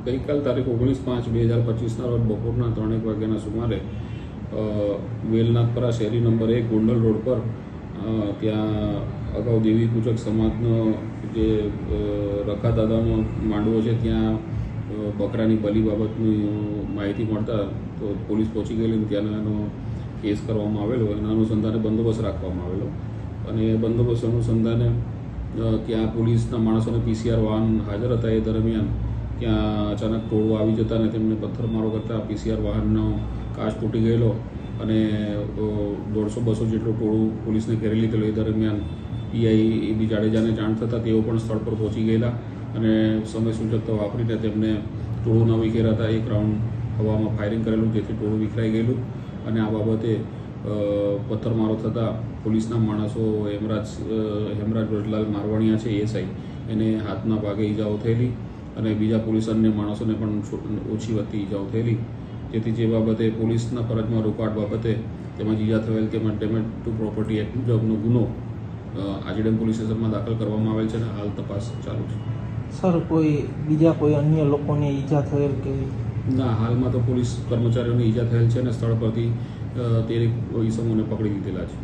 ગઈકાલ તારીખ 19/5/2025ના રોજ બપોરના 3:00 વાગ્યાના સુમારે વેલનાથપરા શેરી નંબર 1 ગોંડલ રોડ પર ત્યાં અગાઉ દેવી પૂજક સમાજનો જે રખાદાદાનો માંડવો છે ત્યાં બકરાની બલી બાબતની માહિતી મળતા તો પોલીસ પહોંચી ગયેલી ત્યાંનો એનો કેસ કરવામાં આવેલો. એના અનુસંધાને બંદોબસ્ત રાખવામાં આવેલો અને એ બંદોબસ્ત અનુસંધાને ત્યાં પોલીસના માણસોને PCR વાહન હાજર હતા. એ દરમિયાન ત્યાં અચાનક ટોળું આવી જતા અને તેમને પથ્થરમારો કરતા PCR વાહનનો કાચ તૂટી ગયેલો અને 150-200 જેટલું ટોળું પોલીસને ઘેરી લીધેલું. એ દરમિયાન PI બી જાડેજાને જાણ થતાં તેઓ પણ સ્થળ પર પહોંચી ગયેલા અને સમય સૂચકતા વાપરીને તેમને ટોળું ન વિખેરાતા એક રાઉન્ડ હવામાં ફાયરિંગ કરેલું, જેથી ટોળું વિખરાઈ ગયેલું અને આ બાબતે પથ્થરમારો થતાં પોલીસના માણસો હેમરાજ વ્રજલાલ મારવાણીયા છે એસઆઈ, એને હાથના ભાગે ઈજાઓ થયેલી અને બીજા પોલીસ અન્ય માણસોને પણ ઓછી વધતી ઈજાઓ થયેલી. જેથી જે બાબતે પોલીસના ફરજમાં રોકાટ બાબતે તેમજ ઈજા થયેલ તેમજ ડેમેજ ટુ પ્રોપર્ટી એક્ટ મુજબનો ગુનો આજીડેમ પોલીસ સ્ટેશનમાં દાખલ કરવામાં આવેલ છે અને હાલ તપાસ ચાલુ છે. સર, બીજા કોઈ અન્ય લોકોને ઈજા થયેલ કે ના, હાલમાં તો પોલીસ કર્મચારીઓને ઈજા થયેલ છે અને સ્થળ પરથી 13 ઈસમોને પકડી લીધેલા છે.